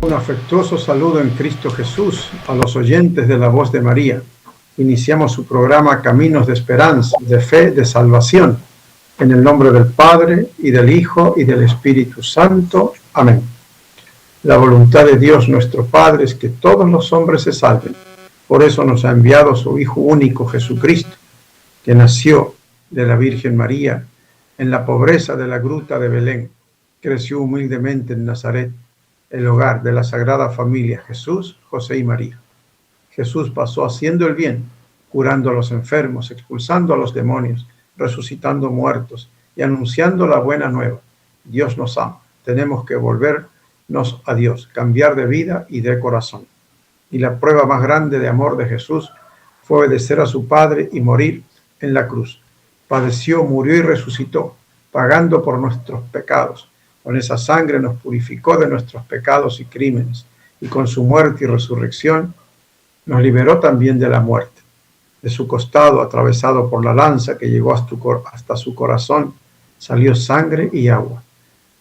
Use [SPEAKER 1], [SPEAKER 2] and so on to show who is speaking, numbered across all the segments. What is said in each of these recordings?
[SPEAKER 1] Un afectuoso saludo en Cristo Jesús a los oyentes de La Voz de María. Iniciamos su programa Caminos de Esperanza, de Fe, de Salvación. En el nombre del Padre, y del Hijo, y del Espíritu Santo. Amén. La voluntad de Dios nuestro Padre es que todos los hombres se salven. Por eso nos ha enviado su Hijo único, Jesucristo, que nació de la Virgen María en la pobreza de la gruta de Belén. Creció humildemente en Nazaret, el hogar de la Sagrada Familia, Jesús, José y María. Jesús pasó haciendo el bien, curando a los enfermos, expulsando a los demonios, resucitando muertos y anunciando la buena nueva. Dios nos ama. Tenemos que volvernos a Dios, cambiar de vida y de corazón. Y la prueba más grande de amor de Jesús fue obedecer a su Padre y morir en la cruz. Padeció, murió y resucitó, pagando por nuestros pecados. Con esa sangre nos purificó de nuestros pecados y crímenes, y con su muerte y resurrección nos liberó también de la muerte. De su costado, atravesado por la lanza que llegó hasta su corazón, salió sangre y agua.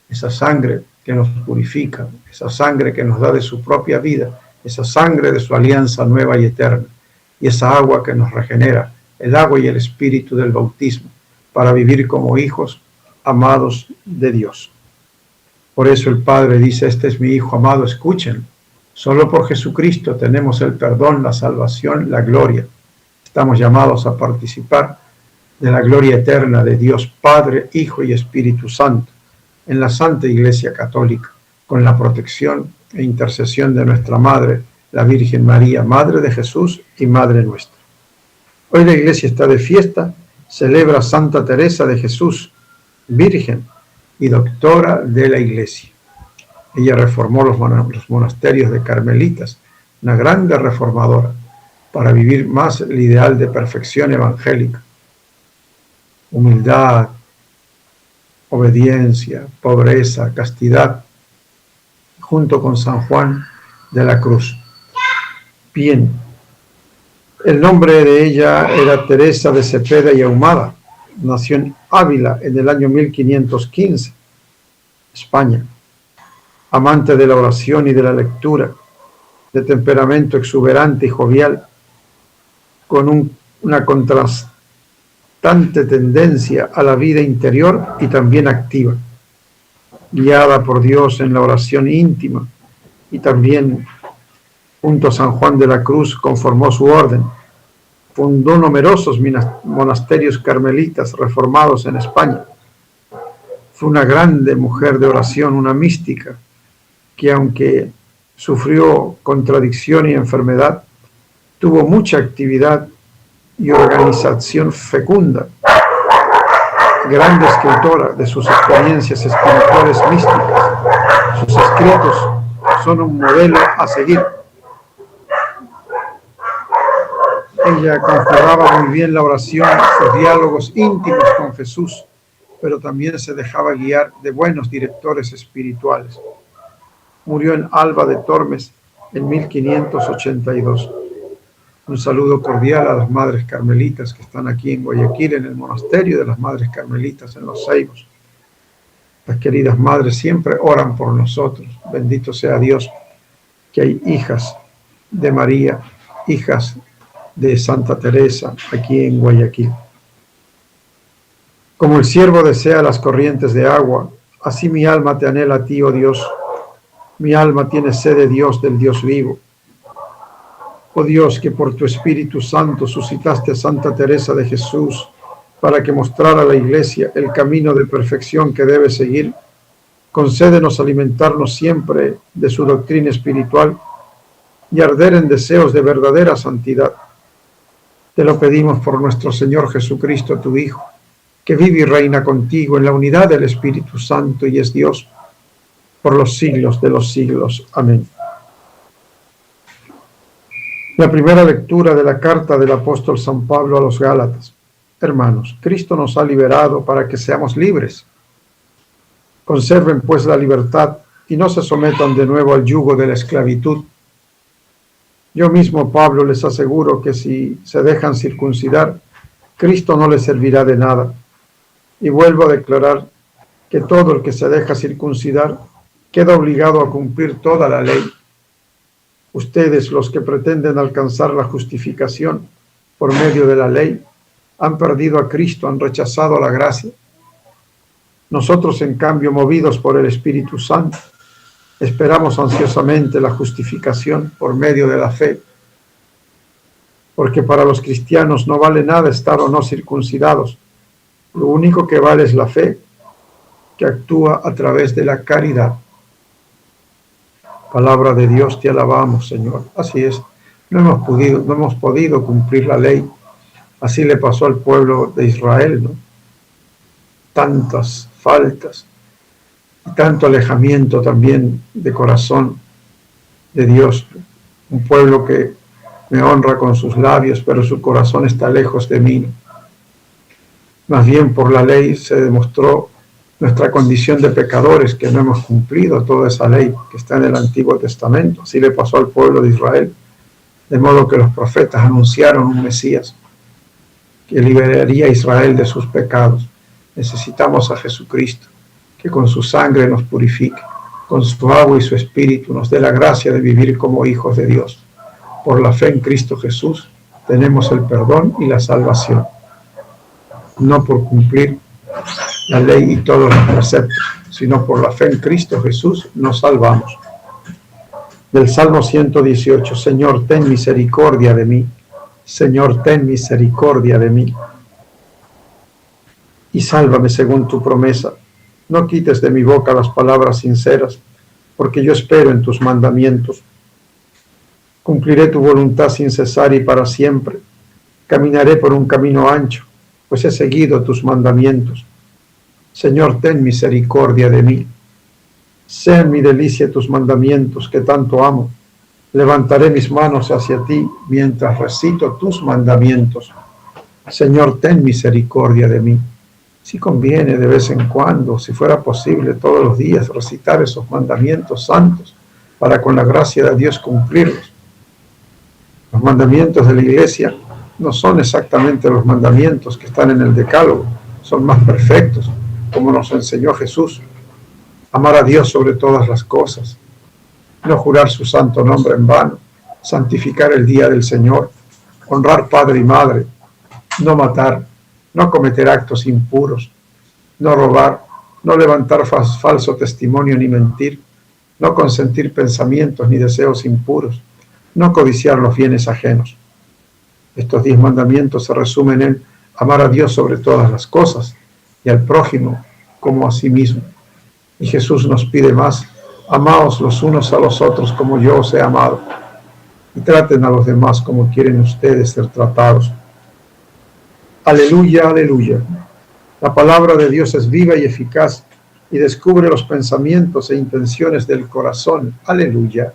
[SPEAKER 1] Esa sangre que nos purifica, esa sangre que nos da de su propia vida, esa sangre de su alianza nueva y eterna, y esa agua que nos regenera, el agua y el espíritu del bautismo, para vivir como hijos amados de Dios. Por eso el Padre dice: este es mi Hijo amado, escuchen. Solo por Jesucristo tenemos el perdón, la salvación, la gloria. Estamos llamados a participar de la gloria eterna de Dios Padre, Hijo y Espíritu Santo en la Santa Iglesia Católica, con la protección e intercesión de nuestra Madre, la Virgen María, Madre de Jesús y Madre nuestra. Hoy la Iglesia está de fiesta, celebra a Santa Teresa de Jesús, Virgen y doctora de la Iglesia. Ella reformó los monasterios de carmelitas, una grande reformadora, para vivir más el ideal de perfección evangélica. Humildad, obediencia, pobreza, castidad, junto con San Juan de la Cruz. Bien, el nombre de ella era Teresa de Cepeda y Ahumada. Nació en Ávila en el año 1515, España. Amante de la oración y de la lectura, de temperamento exuberante y jovial, con una contrastante tendencia a la vida interior y también activa, guiada por Dios en la oración íntima, y también junto a San Juan de la Cruz conformó su orden. Fundó numerosos monasterios carmelitas reformados en España. Fue una grande mujer de oración, una mística, que aunque sufrió contradicción y enfermedad, tuvo mucha actividad y organización fecunda. Grande escritora de sus experiencias espirituales místicas. Sus escritos son un modelo a seguir. Ella conjugaba muy bien la oración, sus diálogos íntimos con Jesús, pero también se dejaba guiar de buenos directores espirituales. Murió en Alba de Tormes en 1582. Un saludo cordial a las Madres Carmelitas que están aquí en Guayaquil, en el monasterio de las Madres Carmelitas en Los Ceibos. Las queridas madres siempre oran por nosotros. Bendito sea Dios que hay hijas de María, hijas de Santa Teresa aquí en Guayaquil. Como el ciervo desea las corrientes de agua, así mi alma te anhela a ti, oh Dios. Mi alma tiene sed de Dios, del Dios vivo. Oh Dios, que por tu Espíritu Santo suscitaste a Santa Teresa de Jesús para que mostrara a la Iglesia el camino de perfección que debe seguir, concédenos alimentarnos siempre de su doctrina espiritual y arder en deseos de verdadera santidad. Te lo pedimos por nuestro Señor Jesucristo, tu Hijo, que vive y reina contigo en la unidad del Espíritu Santo y es Dios por los siglos de los siglos. Amén. La primera lectura de la carta del apóstol San Pablo a los Gálatas. Hermanos, Cristo nos ha liberado para que seamos libres. Conserven pues la libertad y no se sometan de nuevo al yugo de la esclavitud. Yo mismo, Pablo, les aseguro que si se dejan circuncidar, Cristo no les servirá de nada. Y vuelvo a declarar que todo el que se deja circuncidar queda obligado a cumplir toda la ley. Ustedes, los que pretenden alcanzar la justificación por medio de la ley, han perdido a Cristo, han rechazado la gracia. Nosotros, en cambio, movidos por el Espíritu Santo, esperamos ansiosamente la justificación por medio de la fe, porque para los cristianos no vale nada estar o no circuncidados. Lo único que vale es la fe, que actúa a través de la caridad. Palabra de Dios, te alabamos, Señor. Así es, no hemos podido cumplir la ley. Así le pasó al pueblo de Israel, ¿no? Tantas faltas y tanto alejamiento también de corazón de Dios. Un pueblo que me honra con sus labios, pero su corazón está lejos de mí. Más bien por la ley se demostró nuestra condición de pecadores, que no hemos cumplido toda esa ley que está en el Antiguo Testamento. Así le pasó al pueblo de Israel, de modo que los profetas anunciaron un Mesías que liberaría a Israel de sus pecados. Necesitamos a Jesucristo, que con su sangre nos purifique, con su agua y su espíritu nos dé la gracia de vivir como hijos de Dios. Por la fe en Cristo Jesús tenemos el perdón y la salvación, no por cumplir la ley y todos los preceptos, sino por la fe en Cristo Jesús nos salvamos. Del Salmo 118, Señor, ten misericordia de mí. Señor, ten misericordia de mí. Y sálvame según tu promesa. No quites de mi boca las palabras sinceras, porque yo espero en tus mandamientos. Cumpliré tu voluntad sin cesar y para siempre. Caminaré por un camino ancho, pues he seguido tus mandamientos. Señor, ten misericordia de mí. Sean mi delicia tus mandamientos, que tanto amo. Levantaré mis manos hacia ti mientras recito tus mandamientos. Señor, ten misericordia de mí. Si conviene de vez en cuando, si fuera posible todos los días, recitar esos mandamientos santos para con la gracia de Dios cumplirlos. Los mandamientos de la Iglesia no son exactamente los mandamientos que están en el Decálogo, son más perfectos, como nos enseñó Jesús. Amar a Dios sobre todas las cosas, no jurar su santo nombre en vano, santificar el día del Señor, honrar padre y madre, no matar, no cometer actos impuros, no robar, no levantar falso testimonio ni mentir, no consentir pensamientos ni deseos impuros, no codiciar los bienes ajenos. Estos 10 mandamientos se resumen en amar a Dios sobre todas las cosas y al prójimo como a sí mismo. Y Jesús nos pide más: amaos los unos a los otros como yo os he amado, y traten a los demás como quieren ustedes ser tratados. Aleluya, aleluya. La palabra de Dios es viva y eficaz y descubre los pensamientos e intenciones del corazón. Aleluya.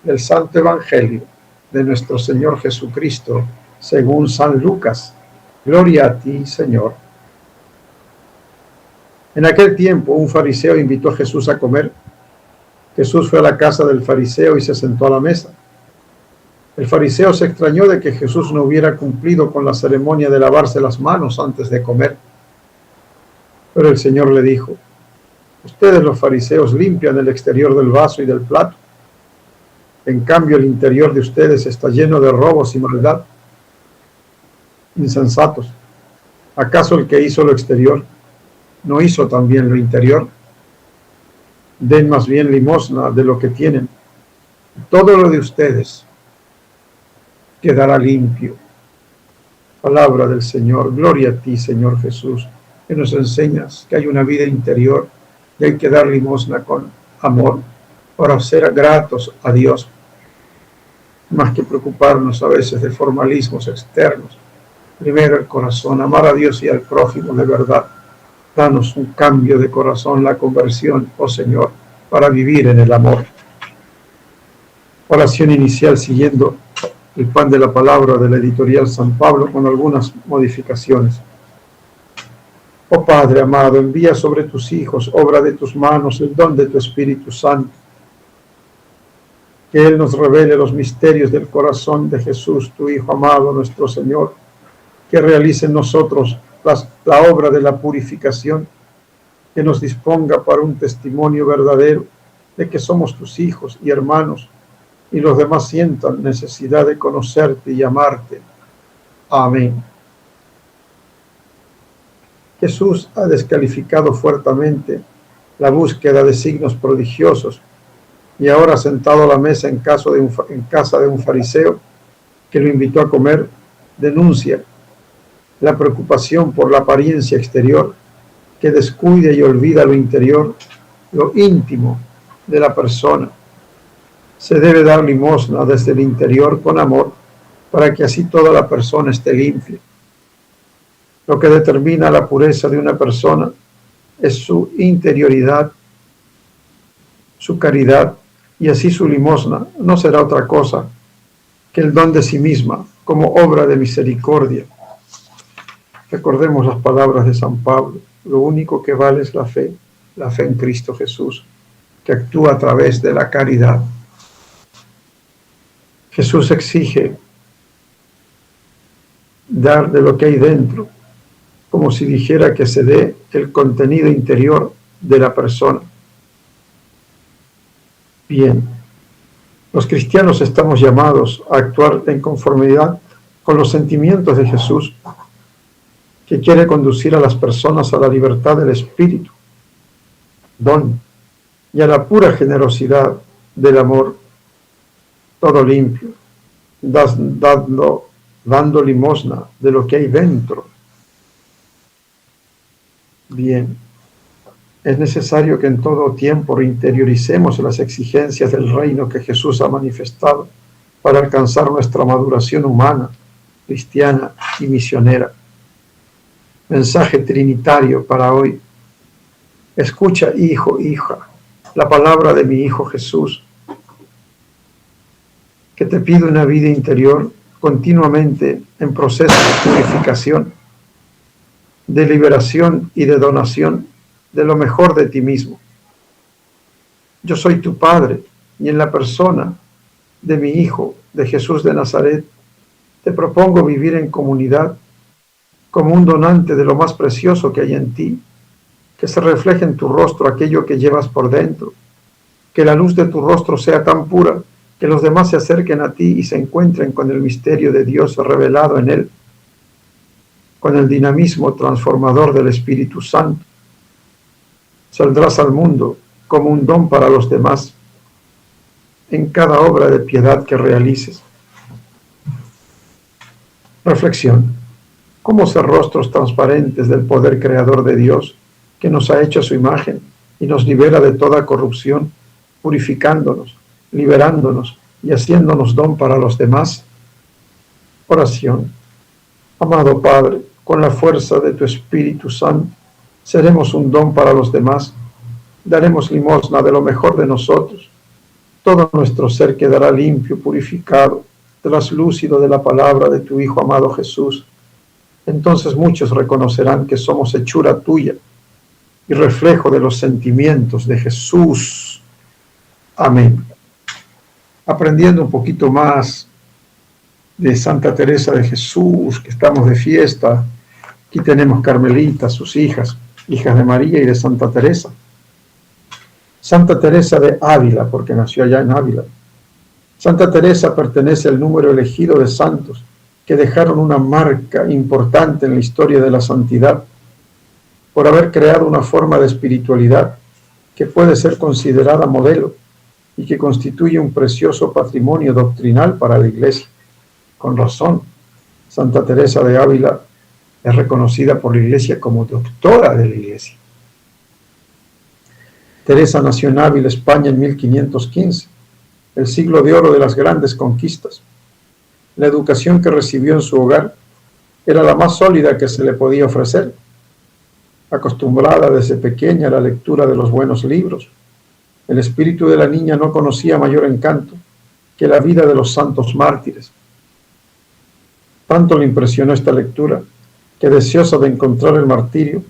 [SPEAKER 1] El Santo Evangelio de nuestro Señor Jesucristo, según San Lucas. Gloria a ti, Señor. En aquel tiempo, un fariseo invitó a Jesús a comer. Jesús fue a la casa del fariseo y se sentó a la mesa. El fariseo se extrañó de que Jesús no hubiera cumplido con la ceremonia de lavarse las manos antes de comer. Pero el Señor le dijo: ustedes los fariseos limpian el exterior del vaso y del plato. En cambio, el interior de ustedes está lleno de robos y maldad. Insensatos, ¿acaso el que hizo lo exterior no hizo también lo interior? Den más bien limosna de lo que tienen. Todo lo de ustedes quedará limpio. Palabra del Señor. Gloria a ti, Señor Jesús, que nos enseñas que hay una vida interior y hay que dar limosna con amor para ser gratos a Dios, más que preocuparnos a veces de formalismos externos. Primero el corazón, amar a Dios y al prójimo de verdad. Danos un cambio de corazón, la conversión, oh Señor, para vivir en el amor. Oración inicial siguiendo el pan de la palabra de la editorial San Pablo, con algunas modificaciones. Oh Padre amado, envía sobre tus hijos, obra de tus manos, el don de tu Espíritu Santo. Que Él nos revele los misterios del corazón de Jesús, tu Hijo amado, nuestro Señor. Que realice en nosotros la obra de la purificación, que nos disponga para un testimonio verdadero de que somos tus hijos y hermanos, y los demás sientan necesidad de conocerte y amarte. Amén. Jesús ha descalificado fuertemente la búsqueda de signos prodigiosos, y ahora, sentado a la mesa en casa de un fariseo que lo invitó a comer, denuncia la preocupación por la apariencia exterior, que descuida y olvida lo interior, lo íntimo de la persona. Se debe dar limosna desde el interior con amor, para que así toda la persona esté limpia. Lo que determina la pureza de una persona es su interioridad, su caridad, y así su limosna no será otra cosa que el don de sí misma como obra de misericordia. Recordemos las palabras de San Pablo: lo único que vale es la fe en Cristo Jesús, que actúa a través de la caridad. Jesús exige dar de lo que hay dentro, como si dijera que se dé el contenido interior de la persona. Bien, los cristianos estamos llamados a actuar en conformidad con los sentimientos de Jesús, que quiere conducir a las personas a la libertad del espíritu, don, y a la pura generosidad del amor, todo limpio, dando limosna de lo que hay dentro. Bien, es necesario que en todo tiempo reinterioricemos las exigencias del reino que Jesús ha manifestado para alcanzar nuestra maduración humana, cristiana y misionera. Mensaje trinitario para hoy. Escucha, hijo, hija, la palabra de mi Hijo Jesús, que te pide una vida interior continuamente en proceso de purificación, de liberación y de donación de lo mejor de ti mismo. Yo soy tu Padre, y en la persona de mi Hijo, de Jesús de Nazaret, te propongo vivir en comunidad como un donante de lo más precioso que hay en ti, que se refleje en tu rostro aquello que llevas por dentro, que la luz de tu rostro sea tan pura que los demás se acerquen a ti y se encuentren con el misterio de Dios revelado en él, con el dinamismo transformador del Espíritu Santo. Saldrás al mundo como un don para los demás en cada obra de piedad que realices. Reflexión: ¿cómo ser rostros transparentes del poder creador de Dios, que nos ha hecho a su imagen y nos libera de toda corrupción, purificándonos, liberándonos y haciéndonos don para los demás? Oración. Amado Padre, con la fuerza de tu Espíritu Santo, seremos un don para los demás, daremos limosna de lo mejor de nosotros. Todo nuestro ser quedará limpio, purificado, traslúcido de la palabra de tu Hijo amado Jesús. Entonces muchos reconocerán que somos hechura tuya y reflejo de los sentimientos de Jesús. Amén. Aprendiendo un poquito más de Santa Teresa de Jesús, que estamos de fiesta. Aquí tenemos Carmelita, sus hijas de María y de Santa Teresa. Santa Teresa de Ávila, porque nació allá en Ávila. Santa Teresa pertenece al número elegido de santos que dejaron una marca importante en la historia de la santidad, por haber creado una forma de espiritualidad que puede ser considerada modelo y que constituye un precioso patrimonio doctrinal para la Iglesia. Con razón, Santa Teresa de Ávila es reconocida por la Iglesia como doctora de la Iglesia. Teresa nació en Ávila, España, en 1515, el siglo de oro de las grandes conquistas. La educación que recibió en su hogar era la más sólida que se le podía ofrecer. Acostumbrada desde pequeña a la lectura de los buenos libros, el espíritu de la niña no conocía mayor encanto que la vida de los santos mártires. Tanto le impresionó esta lectura que, deseosa de encontrar el martirio,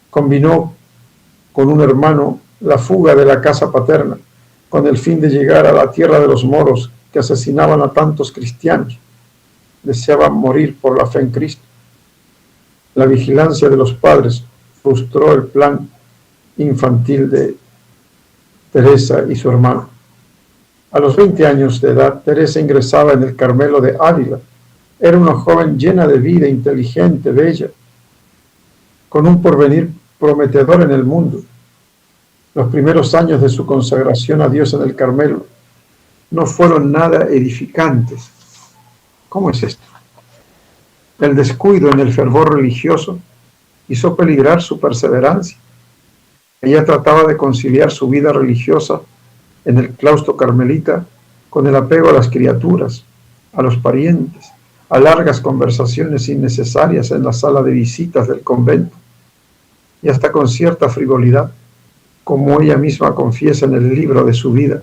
[SPEAKER 1] combinó con un hermano la fuga de la casa paterna con el fin de llegar a la tierra de los moros que asesinaban a tantos cristianos. Deseaba morir por la fe en Cristo. La vigilancia de los padres frustró el plan infantil de Teresa y su hermano. A los 20 años de edad, Teresa ingresaba en el Carmelo de Ávila. Era una joven llena de vida, inteligente, bella, con un porvenir prometedor en el mundo. Los primeros años de su consagración a Dios en el Carmelo no fueron nada edificantes. ¿Cómo es esto? El descuido en el fervor religioso hizo peligrar su perseverancia. Ella trataba de conciliar su vida religiosa en el claustro carmelita con el apego a las criaturas, a los parientes, a largas conversaciones innecesarias en la sala de visitas del convento, y hasta con cierta frivolidad, como ella misma confiesa en el libro de su vida.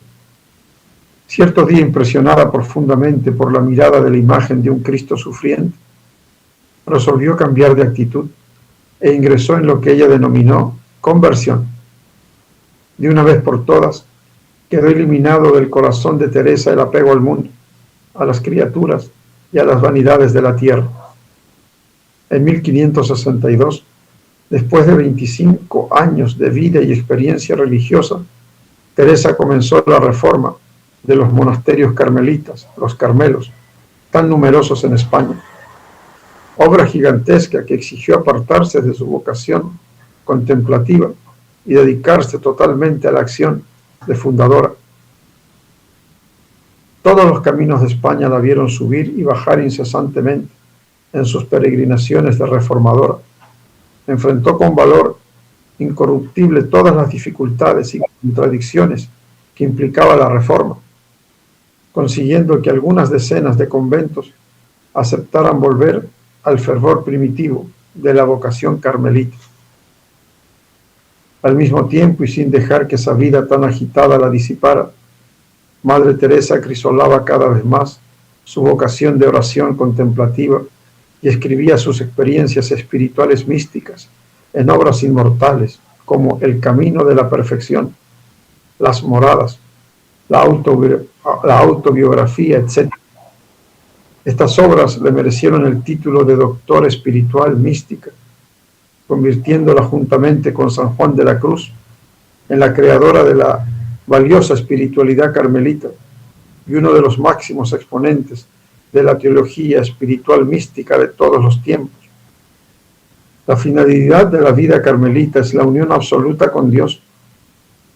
[SPEAKER 1] Cierto día, impresionada profundamente por la mirada de la imagen de un Cristo sufriente, resolvió cambiar de actitud e ingresó en lo que ella denominó conversión. De una vez por todas, quedó eliminado del corazón de Teresa el apego al mundo, a las criaturas y a las vanidades de la tierra. En 1562, después de 25 años de vida y experiencia religiosa, Teresa comenzó la reforma de los monasterios carmelitas, los Carmelos, tan numerosos en España. Obra gigantesca que exigió apartarse de su vocación contemplativa y dedicarse totalmente a la acción de fundadora. Todos los caminos de España la vieron subir y bajar incesantemente en sus peregrinaciones de reformadora. Enfrentó con valor incorruptible todas las dificultades y contradicciones que implicaba la reforma, consiguiendo que algunas decenas de conventos aceptaran volver al fervor primitivo de la vocación carmelita. Al mismo tiempo, y sin dejar que esa vida tan agitada la disipara, Madre Teresa acrisolaba cada vez más su vocación de oración contemplativa y escribía sus experiencias espirituales místicas en obras inmortales como El Camino de la Perfección, Las Moradas, la autobiografía, etc. Estas obras le merecieron el título de doctor espiritual mística, convirtiéndola juntamente con San Juan de la Cruz en la creadora de la valiosa espiritualidad carmelita y uno de los máximos exponentes de la teología espiritual mística de todos los tiempos. La finalidad de la vida carmelita es la unión absoluta con Dios,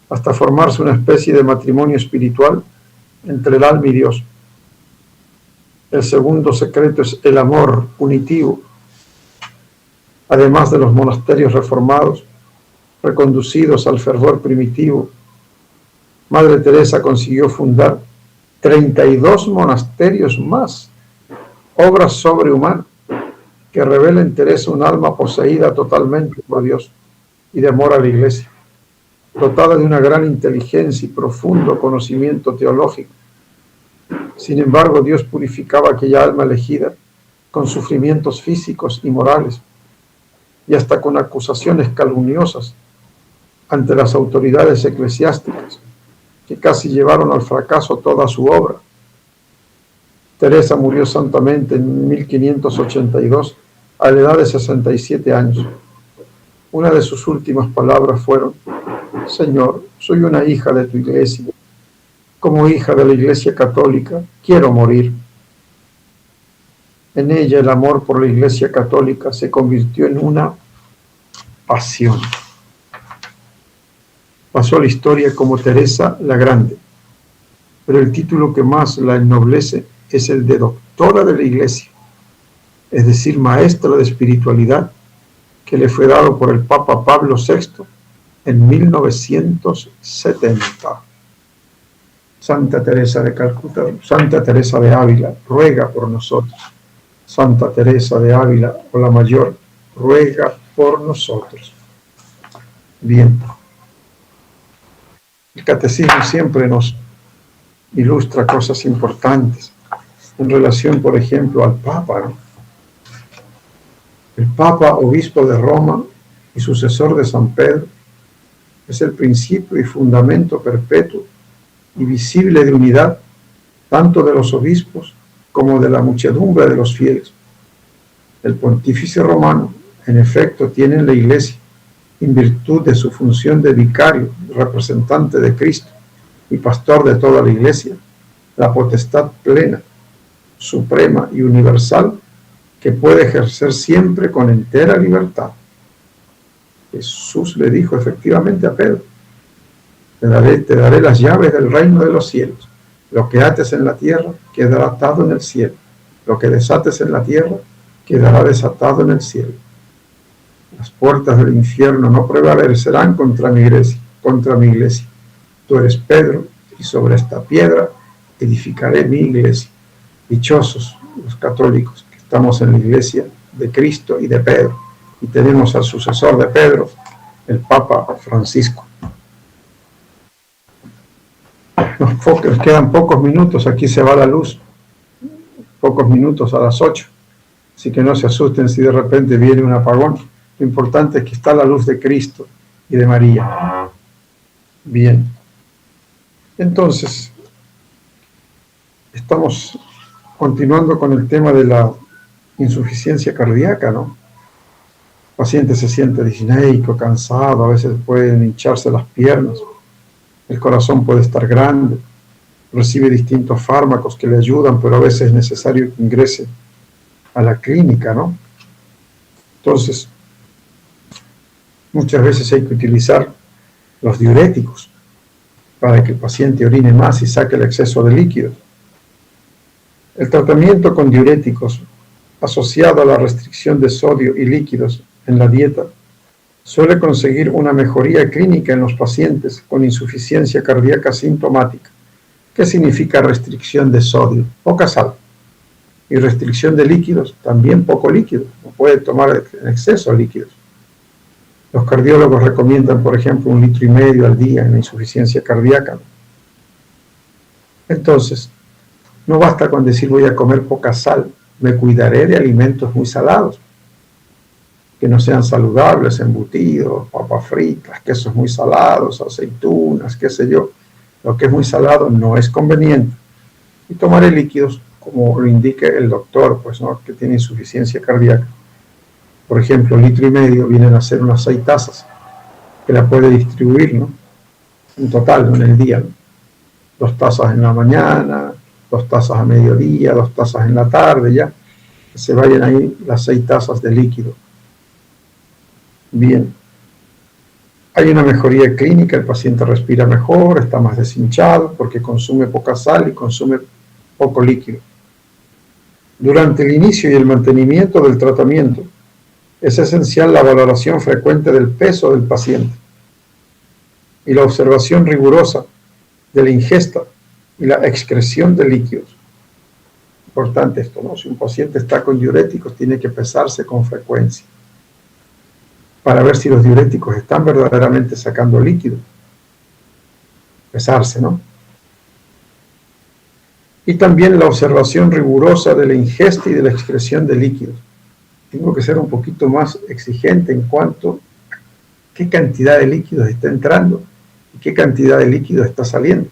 [SPEAKER 1] hasta formarse una especie de matrimonio espiritual entre el alma y Dios. El segundo secreto es el amor unitivo. Además de los monasterios reformados, reconducidos al fervor primitivo, Madre Teresa consiguió fundar 32 monasterios más, obras sobrehumanas, que revela en Teresa un alma poseída totalmente por Dios y de amor a la Iglesia, dotada de una gran inteligencia y profundo conocimiento teológico. Sin embargo, Dios purificaba aquella alma elegida con sufrimientos físicos y morales, y hasta con acusaciones calumniosas ante las autoridades eclesiásticas, que casi llevaron al fracaso toda su obra. Teresa murió santamente en 1582 a la edad de 67 años. Una de sus últimas palabras fueron: Señor, soy una hija de tu Iglesia. Como hija de la Iglesia católica, quiero morir. En ella el amor por la Iglesia católica se convirtió en una pasión. Pasó a la historia como Teresa la Grande, pero el título que más la ennoblece es el de doctora de la Iglesia, es decir, maestra de espiritualidad, que le fue dado por el Papa Pablo VI en 1970. Santa Teresa de Calcuta, Santa Teresa de Ávila, ruega por nosotros. Santa Teresa de Ávila, o la mayor, ruega por nosotros. Bien. El catecismo siempre nos ilustra cosas importantes en relación, por ejemplo, al Papa, ¿no? El Papa, obispo de Roma y sucesor de San Pedro, es el principio y fundamento perpetuo y visible de unidad tanto de los obispos como de la muchedumbre de los fieles. El pontífice romano en efecto, tiene en la Iglesia, en virtud de su función de vicario, representante de Cristo y pastor de toda la Iglesia, la potestad plena, suprema y universal que puede ejercer siempre con entera libertad. Jesús le dijo efectivamente a Pedro: te daré las llaves del reino de los cielos. Lo que ates en la tierra quedará atado en el cielo. Lo que desates en la tierra quedará desatado en el cielo. Las puertas del infierno no prevalecerán contra mi iglesia, contra mi iglesia. Tú eres Pedro, y sobre esta piedra edificaré mi iglesia. Dichosos los católicos que estamos en la iglesia de Cristo y de Pedro, y tenemos al sucesor de Pedro, el Papa Francisco. Nos quedan pocos minutos, aquí se va la luz, pocos minutos a las 8, así que no se asusten si de repente viene un apagón. Lo importante es que está la luz de Cristo y de María. Bien, entonces estamos continuando con el tema de la insuficiencia cardíaca, ¿no? El paciente se siente disneico, cansado, a veces pueden hincharse las piernas, el corazón puede estar grande, recibe distintos fármacos que le ayudan, pero a veces es necesario que ingrese a la clínica, ¿no? Entonces, muchas veces hay que utilizar los diuréticos para que el paciente orine más y saque el exceso de líquidos. El tratamiento con diuréticos asociado a la restricción de sodio y líquidos en la dieta suele conseguir una mejoría clínica en los pacientes con insuficiencia cardíaca sintomática. ¿Qué significa restricción de sodio? Poca sal. Y restricción de líquidos, también poco líquido. No puede tomar en exceso líquidos. Los cardiólogos recomiendan, por ejemplo, 1,5 litros al día en la insuficiencia cardíaca. Entonces, no basta con decir voy a comer poca sal, me cuidaré de alimentos muy salados, que no sean saludables, embutidos, papas fritas, quesos muy salados, aceitunas, qué sé yo. Lo que es muy salado no es conveniente. Y tomaré líquidos como lo indique el doctor, pues, ¿no?, que tiene insuficiencia cardíaca. Por ejemplo, 1,5 litros vienen a ser unas 6 tazas, que la puede distribuir, ¿no?, en total, ¿no?, en el día, ¿no? 2 tazas en la mañana, 2 tazas a mediodía, 2 tazas en la tarde, ya, que se vayan ahí las 6 tazas de líquido. Bien, hay una mejoría clínica, el paciente respira mejor, está más deshinchado porque consume poca sal y consume poco líquido. Durante el inicio y el mantenimiento del tratamiento, es esencial la valoración frecuente del peso del paciente y la observación rigurosa de la ingesta y la excreción de líquidos. Importante esto, ¿no? Si un paciente está con diuréticos, tiene que pesarse con frecuencia para ver si los diuréticos están verdaderamente sacando líquido. Pesarse, ¿no? Y también la observación rigurosa de la ingesta y de la excreción de líquidos. Tengo que ser un poquito más exigente en cuanto a qué cantidad de líquidos está entrando y qué cantidad de líquidos está saliendo.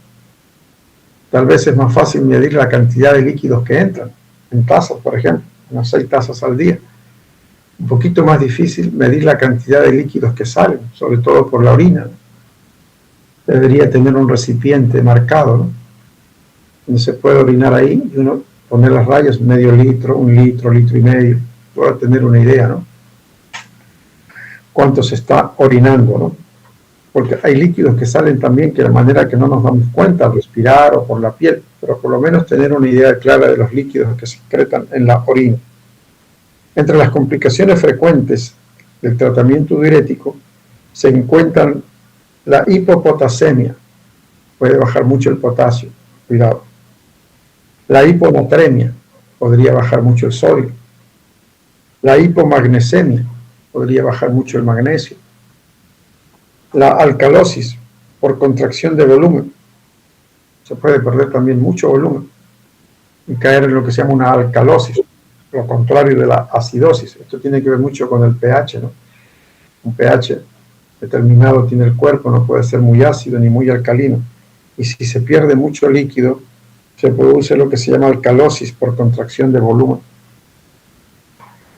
[SPEAKER 1] Tal vez es más fácil medir la cantidad de líquidos que entran, en tazas, por ejemplo, unas 6 tazas al día. Un poquito más difícil medir la cantidad de líquidos que salen, sobre todo por la orina. Debería tener un recipiente marcado, ¿no?, donde se puede orinar ahí y uno poner las rayas, medio litro, 1 litro, 1,5 litros, para tener una idea, ¿no?, cuánto se está orinando, ¿no? Porque hay líquidos que salen también que de manera que no nos damos cuenta al respirar o por la piel, pero por lo menos tener una idea clara de los líquidos que se secretan en la orina. Entre las complicaciones frecuentes del tratamiento diurético se encuentran la hipopotasemia, puede bajar mucho el potasio, cuidado. La hiponatremia, podría bajar mucho el sodio. La hipomagnesemia, podría bajar mucho el magnesio. La alcalosis, por contracción de volumen, se puede perder también mucho volumen y caer en lo que se llama una alcalosis, lo contrario de la acidosis. Esto tiene que ver mucho con el pH, ¿no? Un pH determinado tiene el cuerpo, no puede ser muy ácido ni muy alcalino. Y si se pierde mucho líquido, se produce lo que se llama alcalosis por contracción de volumen.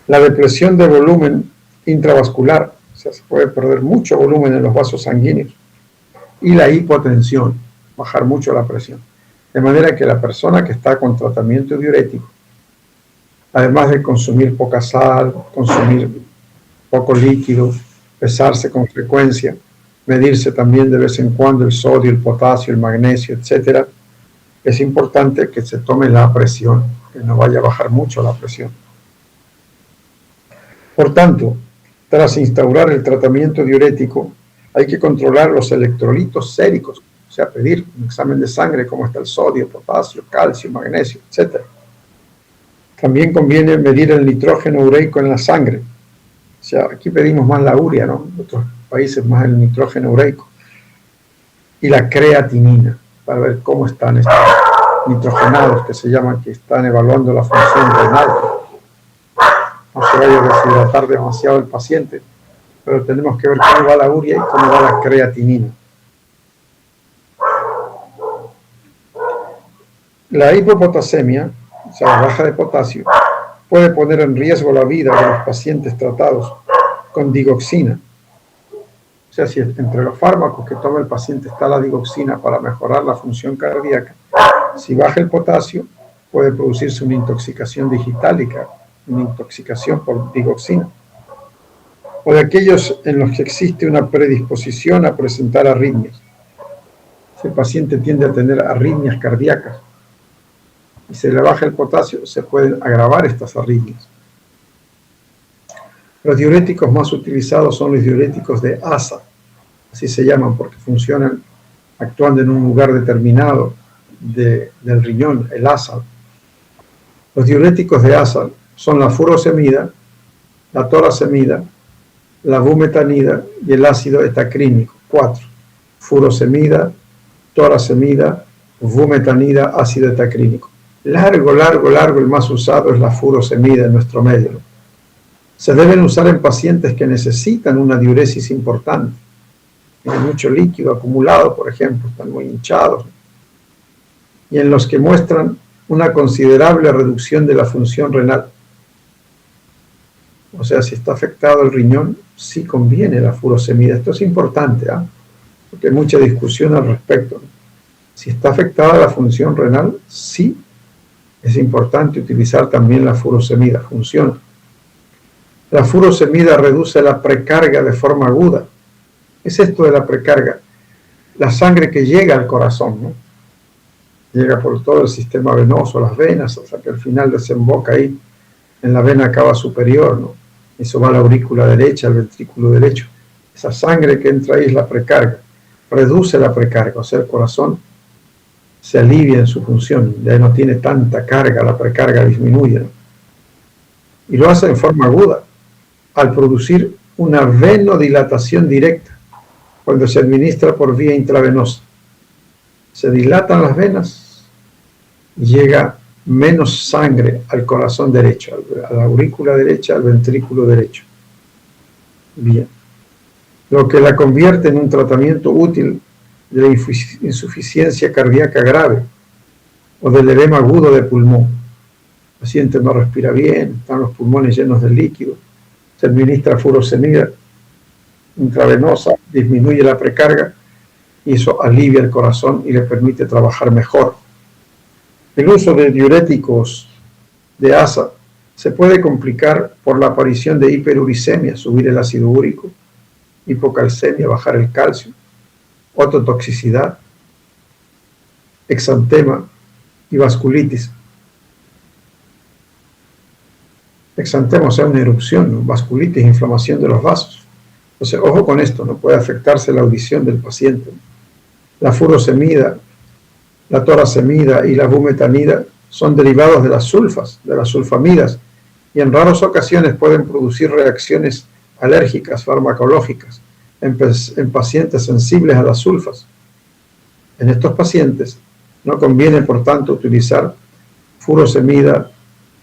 [SPEAKER 1] La depresión de volumen intravascular, o sea, se puede perder mucho volumen en los vasos sanguíneos, y la hipotensión, bajar mucho la presión. De manera que la persona que está con tratamiento diurético, además de consumir poca sal, consumir poco líquido, pesarse con frecuencia, medirse también de vez en cuando el sodio, el potasio, el magnesio, etc., es importante que se tome la presión, que no vaya a bajar mucho la presión. Por tanto, tras instaurar el tratamiento diurético, hay que controlar los electrolitos séricos, o sea, pedir un examen de sangre, cómo está el sodio, potasio, calcio, magnesio, etc. También conviene medir el nitrógeno ureico en la sangre. O sea, aquí pedimos más la urea, ¿no? En otros países más el nitrógeno ureico. Y la creatinina, para ver cómo están estos nitrogenados, que se llaman, que están evaluando la función renal. No se vaya a deshidratar demasiado el paciente, pero tenemos que ver cómo va la urea y cómo va la creatinina. La hipopotasemia, o sea, la baja de potasio, puede poner en riesgo la vida de los pacientes tratados con digoxina. O sea, si entre los fármacos que toma el paciente está la digoxina para mejorar la función cardíaca, si baja el potasio, puede producirse una intoxicación digitálica, una intoxicación por digoxina. O de aquellos en los que existe una predisposición a presentar arritmias. Si el paciente tiende a tener arritmias cardíacas y se le baja el potasio, se pueden agravar estas arritmias. Los diuréticos más utilizados son los diuréticos de ASA, así se llaman porque funcionan actuando en un lugar determinado del riñón, el ASA. Los diuréticos de ASA son la furosemida, la torasemida, la bumetanida y el ácido etacrínico. 4. Furosemida, torasemida, bumetanida, ácido etacrínico. Largo, el más usado es la furosemida en nuestro medio. Se deben usar en pacientes que necesitan una diuresis importante. Tienen mucho líquido acumulado, por ejemplo, están muy hinchados. Y en los que muestran una considerable reducción de la función renal. O sea, si está afectado el riñón, sí conviene la furosemida. Esto es importante, porque hay mucha discusión al respecto. Si está afectada la función renal, sí es importante utilizar también la furosemida. Funciona. La furosemida reduce la precarga de forma aguda. ¿Qué es esto de la precarga? La sangre que llega al corazón, ¿no? Llega por todo el sistema venoso, las venas, hasta que al final desemboca ahí en la vena cava superior, ¿no? Eso va a la aurícula derecha, al ventrículo derecho. Esa sangre que entra ahí es la precarga. Reduce la precarga, o sea, el corazón se alivia en su función, ya no tiene tanta carga, la precarga disminuye, ¿no? Y lo hace en forma aguda, al producir una venodilatación directa, cuando se administra por vía intravenosa. Se dilatan las venas y llega menos sangre al corazón derecho, a la aurícula derecha, al ventrículo derecho. Bien. Lo que la convierte en un tratamiento útil de la insuficiencia cardíaca grave o del edema agudo de pulmón. El paciente no respira bien, están los pulmones llenos de líquido, se administra furosemida intravenosa, disminuye la precarga y eso alivia el corazón y le permite trabajar mejor. El uso de diuréticos de ASA se puede complicar por la aparición de hiperuricemia, subir el ácido úrico, hipocalcemia, bajar el calcio, ototoxicidad, exantema y vasculitis. Exantema, o sea, una erupción, ¿no? Vasculitis, inflamación de los vasos. Entonces, ojo con esto, no puede afectarse la audición del paciente. La furosemida, la torasemida y la bumetanida son derivados de las sulfas, de las sulfamidas, y en raras ocasiones pueden producir reacciones alérgicas farmacológicas en pacientes sensibles a las sulfas. En estos pacientes no conviene, por tanto, utilizar furosemida,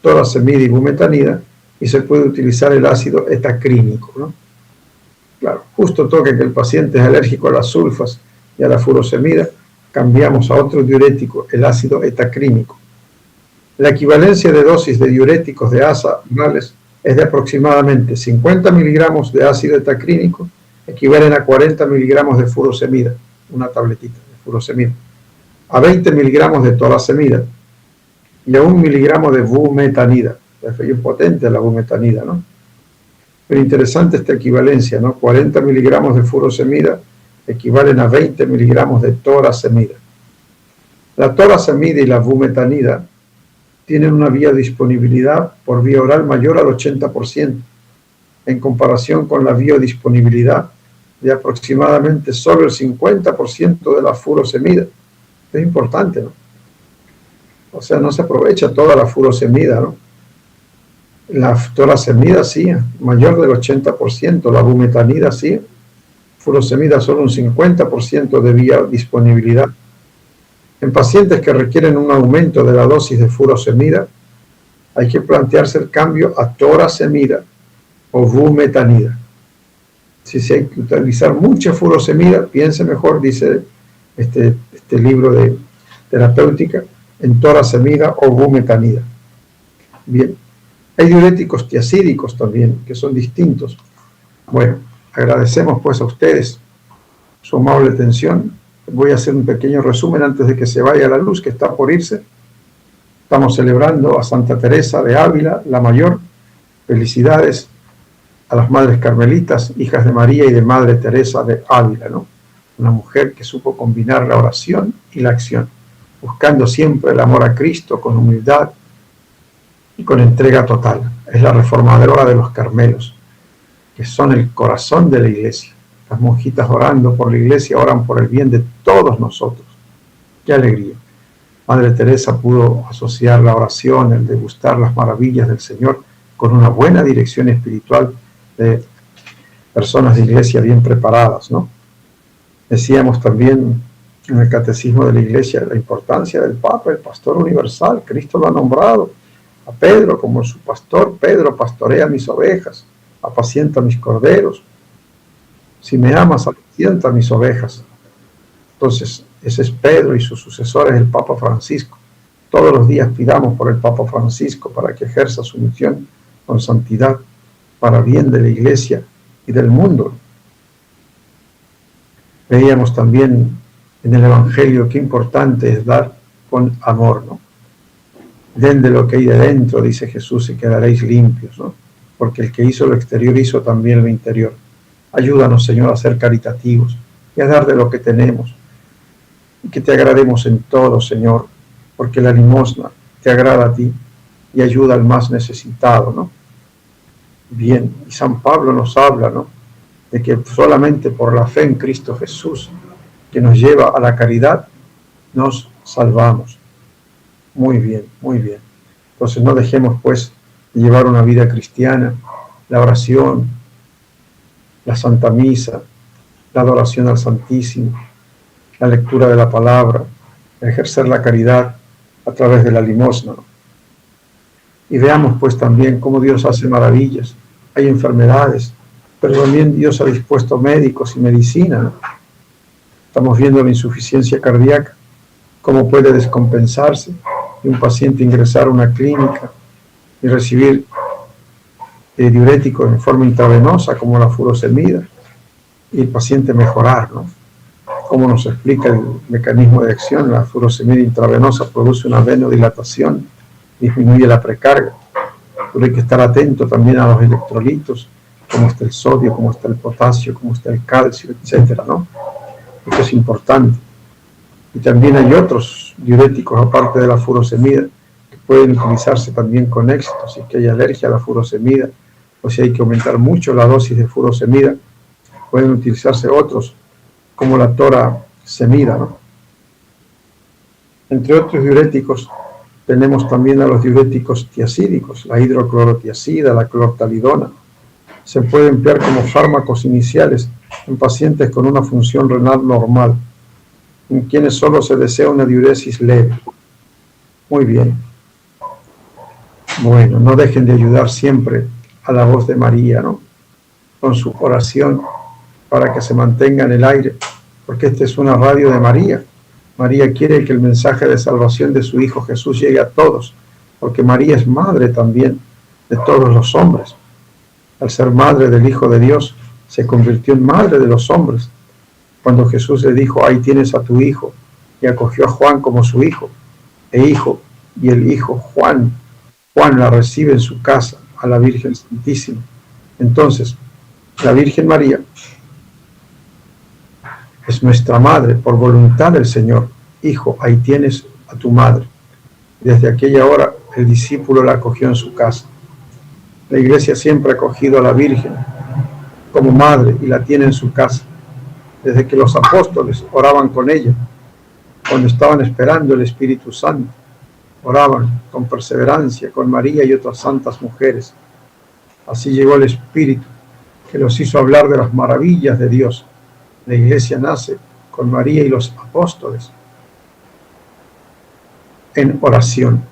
[SPEAKER 1] torasemida y bumetanida, y se puede utilizar el ácido etacrínico, ¿no? Claro, justo toque que el paciente es alérgico a las sulfas y a la furosemida, cambiamos a otro diurético, el ácido etacrínico. La equivalencia de dosis de diuréticos de ASA orales es de aproximadamente 50 miligramos de ácido etacrínico, equivalen a 40 miligramos de furosemida, una tabletita de furosemida, a 20 miligramos de torasemida y a 1 miligramo de bumetanida. Es bien potente la bumetanida, ¿no? Pero interesante esta equivalencia, ¿no? 40 miligramos de furosemida equivalen a 20 miligramos de torasemida. La torasemida y la bumetanida tienen una biodisponibilidad por vía oral mayor al 80%, en comparación con la biodisponibilidad de aproximadamente solo el 50% de la furosemida. Es importante, ¿no? O sea, no se aprovecha toda la furosemida, ¿no? La torasemida sí, mayor del 80%, la bumetanida sí, furosemida solo un 50% de biodisponibilidad. En pacientes que requieren un aumento de la dosis de furosemida, hay que plantearse el cambio a torasemida o bumetanida. Si se hay que utilizar mucha furosemida, piense mejor, dice este libro de terapéutica, en torasemida o bumetanida. Bien, hay diuréticos tiacídicos también, que son distintos. Bueno, agradecemos pues a ustedes su amable atención. Voy a hacer un pequeño resumen antes de que se vaya la luz, que está por irse. Estamos celebrando a Santa Teresa de Ávila, la mayor. Felicidades a las madres carmelitas, hijas de María y de Madre Teresa de Ávila, ¿no? Una mujer que supo combinar la oración y la acción, buscando siempre el amor a Cristo con humildad y con entrega total. Es la reformadora de los Carmelos, que son el corazón de la iglesia. Las monjitas orando por la iglesia oran por el bien de todos nosotros. ¡Qué alegría! Madre Teresa pudo asociar la oración, el degustar las maravillas del Señor, con una buena dirección espiritual de personas de iglesia bien preparadas, ¿no? Decíamos también en el Catecismo de la Iglesia la importancia del Papa, el pastor universal. Cristo lo ha nombrado a Pedro como su pastor. Pedro, pastorea mis ovejas, apacienta mis corderos. Si me amas, apacienta mis ovejas. Entonces, ese es Pedro, y su sucesor es el Papa Francisco. Todos los días pidamos por el Papa Francisco para que ejerza su misión con santidad para bien de la Iglesia y del mundo. Veíamos también en el Evangelio qué importante es dar con amor, ¿no? Den de lo que hay de dentro, dice Jesús, y quedaréis limpios, ¿no? Porque el que hizo lo exterior hizo también lo interior. Ayúdanos, Señor, a ser caritativos y a dar de lo que tenemos. Y que te agrademos en todo, Señor, porque la limosna te agrada a ti y ayuda al más necesitado, ¿no? Bien, y San Pablo nos habla, ¿no?, de que solamente por la fe en Cristo Jesús, que nos lleva a la caridad, nos salvamos. Muy bien, muy bien. Entonces no dejemos pues de llevar una vida cristiana, la oración, la Santa Misa, la adoración al Santísimo, la lectura de la palabra, ejercer la caridad a través de la limosna. Y veamos pues también cómo Dios hace maravillas. Hay enfermedades, pero también Dios ha dispuesto médicos y medicina, ¿no? Estamos viendo la insuficiencia cardíaca, cómo puede descompensarse y un paciente ingresar a una clínica y recibir diuréticos en forma intravenosa como la furosemida y el paciente mejorar, ¿no? Como nos explica el mecanismo de acción, la furosemida intravenosa produce una venodilatación, disminuye la precarga, pero hay que estar atento también a los electrolitos, cómo está el sodio, cómo está el potasio, cómo está el calcio, etcétera, ¿no? Esto es importante. Y también hay otros diuréticos aparte de la furosemida que pueden utilizarse también con éxito. Si es que hay alergia a la furosemida o si hay que aumentar mucho la dosis de furosemida, pueden utilizarse otros como la torasemida, ¿no? Entre otros diuréticos tenemos también a los diuréticos tiacídicos, la hidroclorotiacida, la clortalidona. Se puede emplear como fármacos iniciales en pacientes con una función renal normal, en quienes solo se desea una diuresis leve. Muy bien. Bueno, no dejen de ayudar siempre a la voz de María, ¿no?, con su oración para que se mantenga en el aire, porque esta es una radio de María. María quiere que el mensaje de salvación de su Hijo Jesús llegue a todos, porque María es madre también de todos los hombres. Al ser madre del Hijo de Dios, se convirtió en madre de los hombres. Cuando Jesús le dijo, ahí tienes a tu hijo, y acogió a Juan como su hijo, y el hijo Juan la recibe en su casa, a la Virgen Santísima. Entonces, la Virgen María es nuestra madre por voluntad del Señor. Hijo, ahí tienes a tu madre. Desde aquella hora el discípulo la acogió en su casa. La Iglesia siempre ha acogido a la Virgen como madre y la tiene en su casa. Desde que los apóstoles oraban con ella, cuando estaban esperando el Espíritu Santo, oraban con perseverancia con María y otras santas mujeres. Así llegó el Espíritu que los hizo hablar de las maravillas de Dios. La Iglesia nace con María y los apóstoles en oración.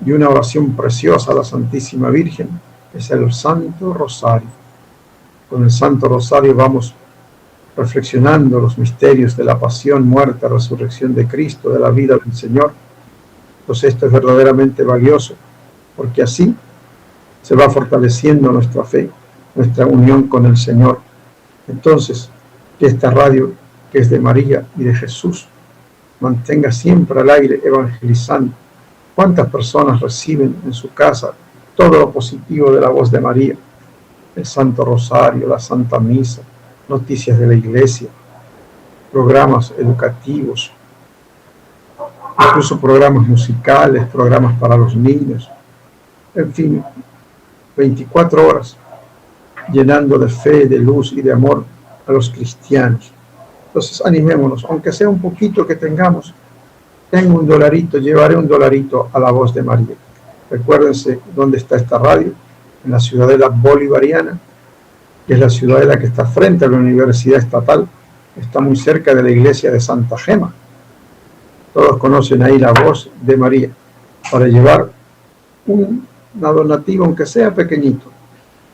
[SPEAKER 1] Y una oración preciosa a la Santísima Virgen es el Santo Rosario. Con el Santo Rosario vamos reflexionando los misterios de la pasión, muerte, resurrección de Cristo, de la vida del Señor. Pues esto es verdaderamente valioso, porque así se va fortaleciendo nuestra fe, nuestra unión con el Señor. Entonces, que esta radio, que es de María y de Jesús, mantenga siempre al aire evangelizando. ¿Cuántas personas reciben en su casa todo lo positivo de la voz de María? El Santo Rosario, la Santa Misa, noticias de la Iglesia, programas educativos, incluso programas musicales, programas para los niños, en fin, 24 horas llenando de fe, de luz y de amor a los cristianos. Entonces animémonos, aunque sea un poquito que tengamos. Tengo $1, llevaré $1 a la voz de María. Recuérdense dónde está esta radio, en la Ciudadela Bolivariana, que es la ciudadela que está frente a la Universidad Estatal, está muy cerca de la iglesia de Santa Gema. Todos conocen ahí la voz de María, para llevar una donativa, aunque sea pequeñito,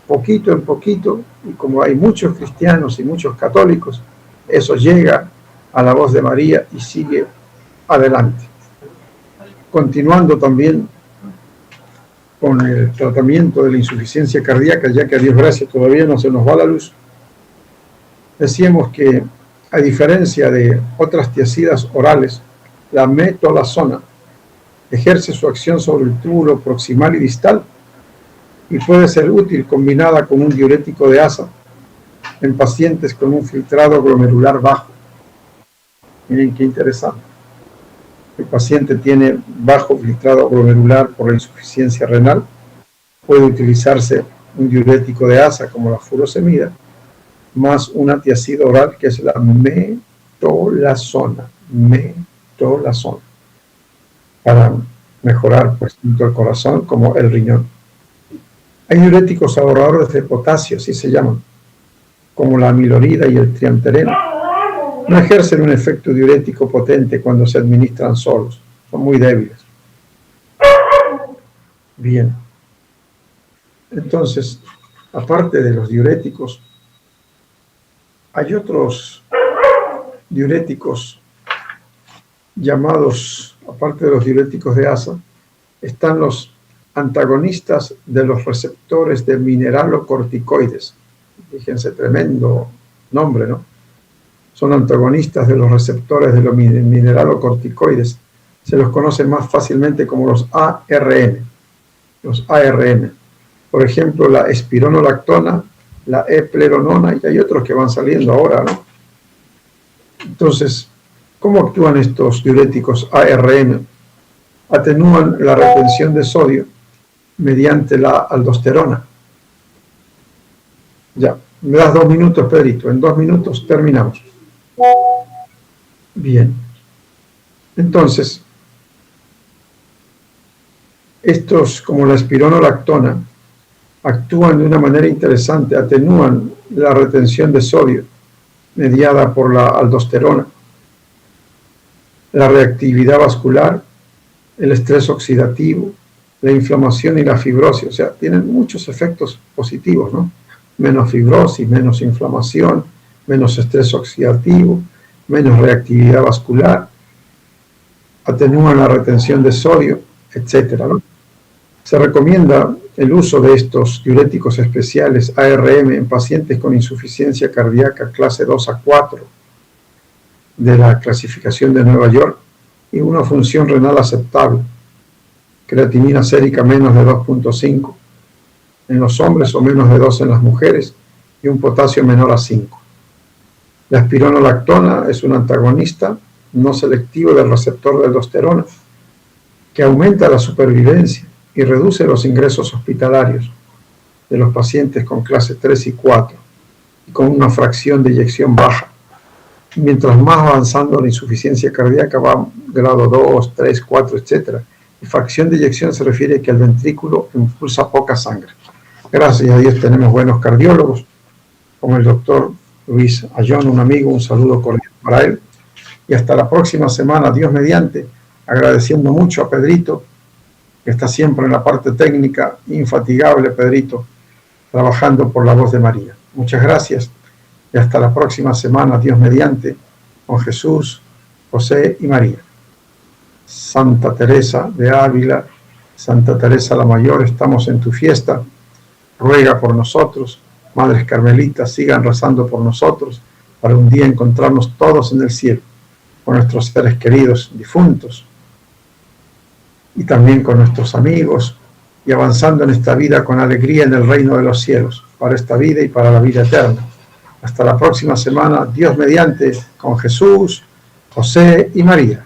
[SPEAKER 1] poquito en poquito, y como hay muchos cristianos y muchos católicos, eso llega a la voz de María y sigue adelante. Continuando también con el tratamiento de la insuficiencia cardíaca, ya que a Dios gracias todavía no se nos va la luz, decíamos que a diferencia de otras tiazidas orales, la metolazona ejerce su acción sobre el túbulo proximal y distal y puede ser útil combinada con un diurético de asa en pacientes con un filtrado glomerular bajo. Miren qué interesante. El paciente tiene bajo filtrado glomerular por la insuficiencia renal, puede utilizarse un diurético de asa como la furosemida, más una tiazida oral que es la metolazona, para mejorar pues tanto el corazón como el riñón. Hay diuréticos ahorradores de potasio, así se llaman, como la amilorida y el triamtereno. No ejercen un efecto diurético potente cuando se administran solos, son muy débiles. Bien. Entonces, aparte de los diuréticos, hay otros diuréticos llamados, aparte de los diuréticos de asa, están los antagonistas de los receptores de mineralocorticoides. Fíjense, tremendo nombre, ¿no? Son antagonistas de los receptores de los mineralocorticoides. Se los conoce más fácilmente como los ARN. Los ARN. Por ejemplo, la espironolactona, la epleronona, y hay otros que van saliendo ahora, ¿no? Entonces, ¿cómo actúan estos diuréticos ARN? Atenúan la retención de sodio mediante la aldosterona. Ya, me das 2 minutos, Pedrito. En 2 minutos terminamos. Bien. Entonces, estos, como la espironolactona, actúan de una manera interesante, atenúan la retención de sodio mediada por la aldosterona, la reactividad vascular, el estrés oxidativo, la inflamación y la fibrosis. O sea, tienen muchos efectos positivos, ¿no? Menos fibrosis, menos inflamación, menos estrés oxidativo, menos reactividad vascular, atenúan la retención de sodio, etcétera, ¿no? Se recomienda el uso de estos diuréticos especiales ARM en pacientes con insuficiencia cardíaca clase 2 a 4 de la clasificación de Nueva York y una función renal aceptable, creatinina sérica menos de 2.5 en los hombres o menos de 2 en las mujeres y un potasio menor a 5. La espironolactona es un antagonista no selectivo del receptor de aldosterona que aumenta la supervivencia y reduce los ingresos hospitalarios de los pacientes con clase 3 y 4 y con una fracción de eyección baja. Mientras más avanzando la insuficiencia cardíaca va grado 2, 3, 4, etc. Y fracción de eyección se refiere a que el ventrículo impulsa poca sangre. Gracias a Dios tenemos buenos cardiólogos, como el doctor Luis Ayón, un amigo, un saludo cordial para él. Y hasta la próxima semana, Dios mediante, agradeciendo mucho a Pedrito, que está siempre en la parte técnica, infatigable Pedrito, trabajando por la voz de María. Muchas gracias y hasta la próxima semana, Dios mediante, con Jesús, José y María. Santa Teresa de Ávila, Santa Teresa la Mayor, estamos en tu fiesta, ruega por nosotros. Madres Carmelitas, sigan rezando por nosotros para un día encontrarnos todos en el cielo, con nuestros seres queridos difuntos y también con nuestros amigos y avanzando en esta vida con alegría en el reino de los cielos, para esta vida y para la vida eterna. Hasta la próxima semana, Dios mediante, con Jesús, José y María.